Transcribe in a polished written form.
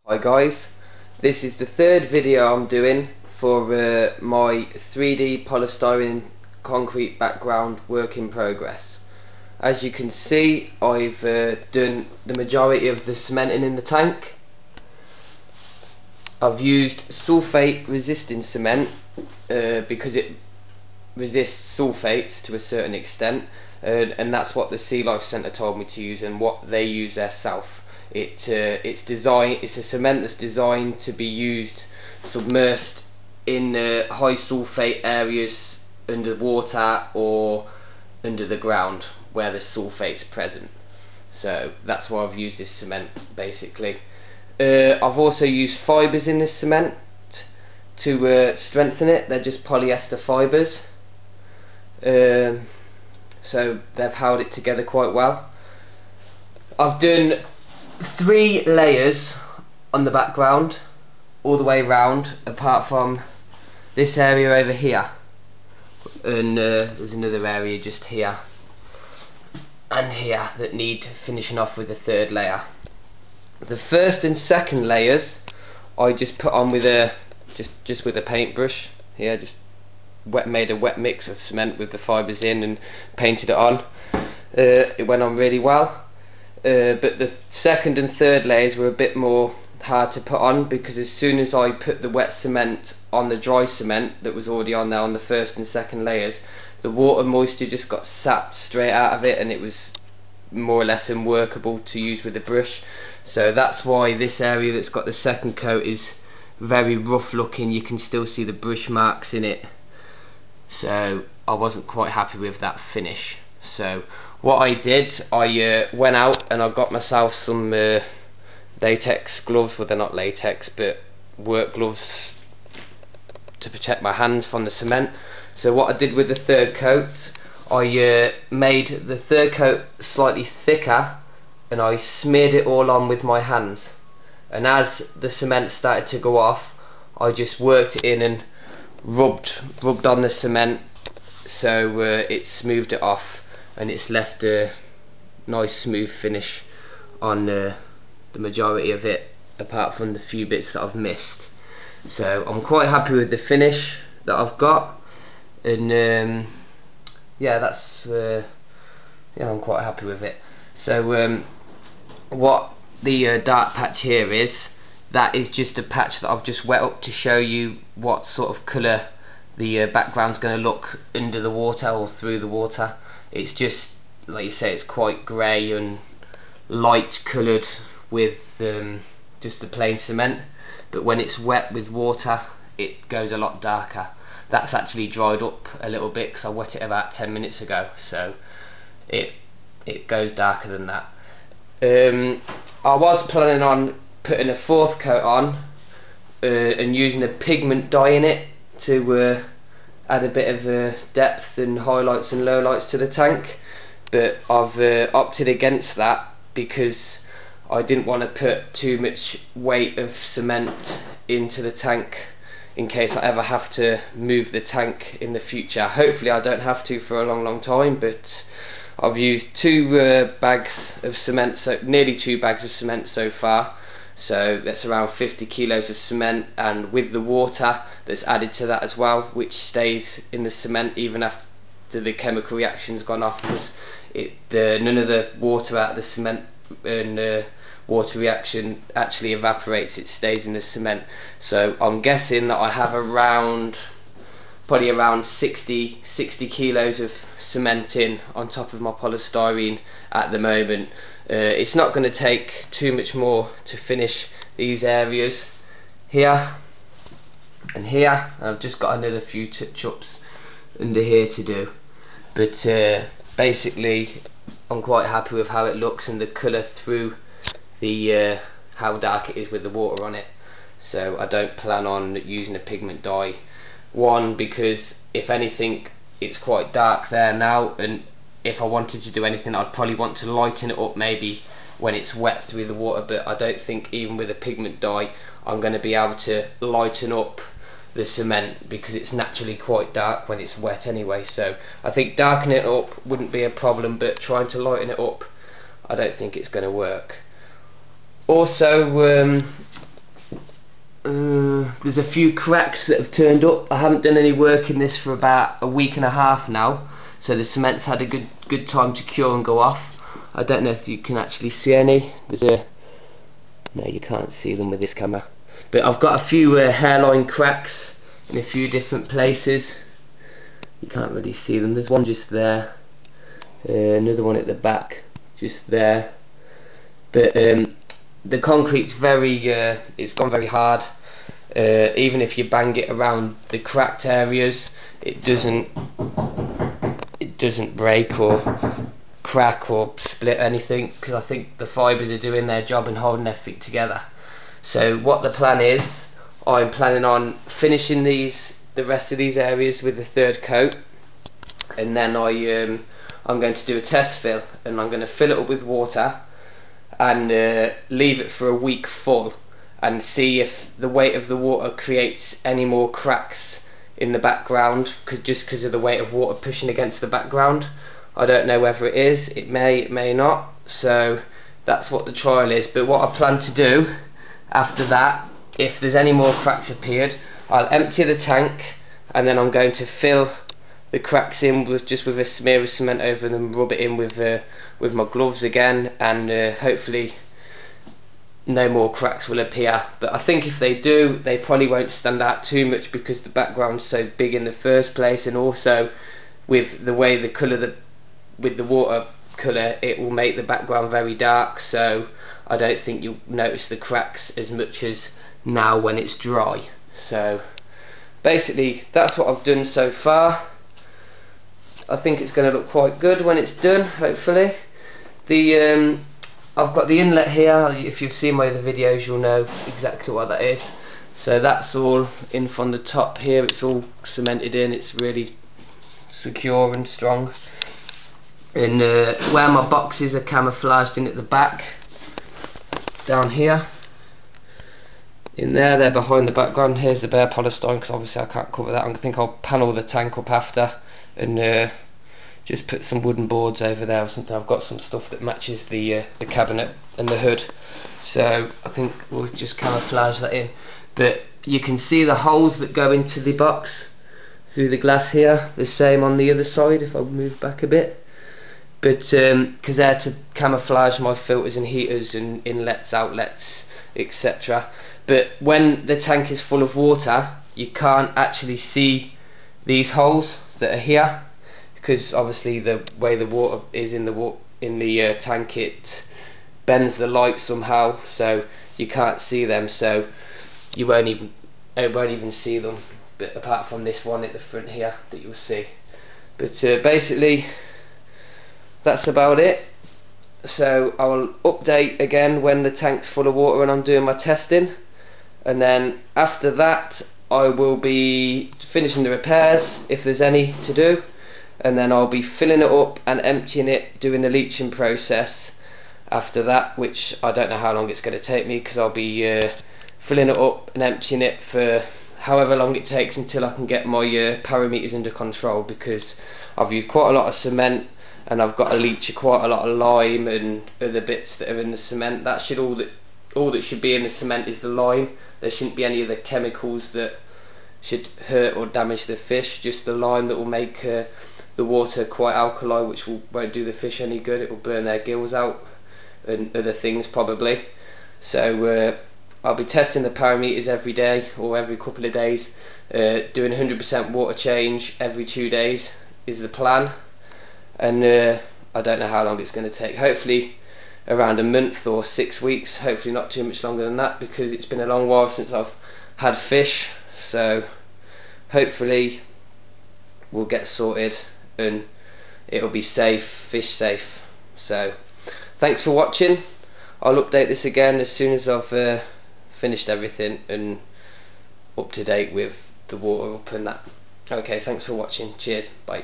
Hi guys, this is the third video I'm doing for my 3D polystyrene concrete background work in progress. As you can see, I've done the majority of the cementing in the tank. I've used sulfate resisting cement because it resists sulfates to a certain extent, and that's what the Sea Life Centre told me to use and what they use themselves. It's a cement that's designed to be used submersed in high sulfate areas under water or under the ground where the sulfate's present. So that's why I've used this cement basically. I've also used fibres in this cement to strengthen it. They're just polyester fibres, so they've held it together quite well. I've done 3 layers on the background all the way round, apart from this area over here, and there's another area just here and here that need finishing off with a 3rd layer. The first and second layers I just put on with a just with a paintbrush here, just made a wet mix of cement with the fibres in and painted it on. It went on really well. But the second and third layers were a bit more hard to put on, because as soon as I put the wet cement on the dry cement that was already on there on the first and second layers, the water moisture just got sapped straight out of it and it was more or less unworkable to use with the brush. So that's why this area that's got the second coat is very rough looking. You can still see the brush marks in it, so I wasn't quite happy with that finish. So what I did, I went out and I got myself some latex gloves. Well, they're not latex, but work gloves to protect my hands from the cement. So what I did with the third coat, I made the third coat slightly thicker and I smeared it all on with my hands, and as the cement started to go off, I just worked it in and rubbed on the cement, so it smoothed it off and it's left a nice smooth finish on the majority of it, apart from the few bits that I've missed. So I'm quite happy with the finish that I've got, and yeah, I'm quite happy with it. So what the dark patch here is, that is just a patch that I've just wet up to show you what sort of colour the background's going to look under the water or through the water. It's just, like you say, it's quite grey and light coloured with just the plain cement, but when it's wet with water it goes a lot darker. That's actually dried up a little bit because I wet it about 10 minutes ago, so it goes darker than that. I was planning on putting a 4th coat on and using a pigment dye in it to add a bit of depth and highlights and lowlights to the tank, but I've opted against that because I didn't want to put too much weight of cement into the tank in case I ever have to move the tank in the future. Hopefully I don't have to for a long time, but I've used 2 bags of cement, so nearly 2 bags of cement so far. So that's around 50 kilos of cement, and with the water that's added to that as well, which stays in the cement even after the chemical reaction's gone off, because none of the water out of the cement and water reaction actually evaporates, it stays in the cement. So I'm guessing that I have probably around 60 kilos of cement in on top of my polystyrene at the moment. It's not going to take too much more to finish these areas here and here. I've just got another few touch-ups under here to do, but basically I'm quite happy with how it looks and the colour through the how dark it is with the water on it. So I don't plan on using a pigment dye. One, because if anything it's quite dark there now, and if I wanted to do anything I'd probably want to lighten it up maybe when it's wet through the water, but I don't think even with a pigment dye I'm going to be able to lighten up the cement because it's naturally quite dark when it's wet anyway. So I think darkening it up wouldn't be a problem, but trying to lighten it up, I don't think it's going to work. Also, there's a few cracks that have turned up. I haven't done any work in this for about a week and a half now, so the cement's had a good time to cure and go off. I don't know if you can actually see any. No, you can't see them with this camera, but I've got a few hairline cracks in a few different places. You can't really see them. There's one just there, another one at the back just there, but the concrete's it's gone very hard. Even if you bang it around the cracked areas, it doesn't break or crack or split anything, because I think the fibres are doing their job and holding everything together. So what the plan is, I'm planning on finishing the rest of these areas with the third coat, and then I'm going to do a test fill, and I'm going to fill it up with water and leave it for a week full, and see if the weight of the water creates any more cracks in the background, just because of the weight of water pushing against the background. I don't know whether it is, it may not, so that's what the trial is. But what I plan to do after that, if there's any more cracks appeared, I'll empty the tank, and then I'm going to fill the cracks in with a smear of cement over them, rub it in with my gloves again, and hopefully no more cracks will appear. But I think if they do, they probably won't stand out too much, because the background's so big in the first place, and also with the way the colour, with the water colour, it will make the background very dark, so I don't think you'll notice the cracks as much as now when it's dry. So basically that's what I've done so far. I think it's going to look quite good when it's done, hopefully. I've got the inlet here. If you've seen my other videos, you'll know exactly what that is. So that's all in from the top here. It's all cemented in. It's really secure and strong. And where my boxes are camouflaged in at the back, down here, in there, they're behind the background. Here's the bare polystyrene, because obviously I can't cover that. I think I'll panel the tank up after, and just put some wooden boards over there or something. I've got some stuff that matches the cabinet and the hood, so I think we'll just camouflage that in. But you can see the holes that go into the box through the glass here, the same on the other side if I move back a bit. But because they're to camouflage my filters and heaters and inlets, outlets, etc. But when the tank is full of water, you can't actually see these holes that are here, because obviously the way the water is in the tank, it bends the light somehow, so you can't see them. So you won't even see them, but apart from this one at the front here that you'll see. But basically that's about it. So I'll update again when the tank's full of water and I'm doing my testing, and then after that I will be finishing the repairs if there's any to do, and then I'll be filling it up and emptying it, doing the leaching process after that, which I don't know how long it's going to take me, because I'll be filling it up and emptying it for however long it takes until I can get my parameters under control, because I've used quite a lot of cement and I've got to leach quite a lot of lime and other bits that are in the cement. That should all that should be in the cement is the lime. There shouldn't be any of the chemicals that should hurt or damage the fish, just the lime that will make the water quite alkali, which won't do the fish any good. It will burn their gills out and other things probably. So I'll be testing the parameters every day or every couple of days, doing 100% water change every 2 days is the plan, and I don't know how long it's going to take. Hopefully around a month or 6 weeks, hopefully not too much longer than that, because it's been a long while since I've had fish. So hopefully we'll get sorted and it'll be safe, fish safe. So thanks for watching. I'll update this again as soon as I've finished everything and up to date with the water up and that. Okay, thanks for watching. Cheers. Bye.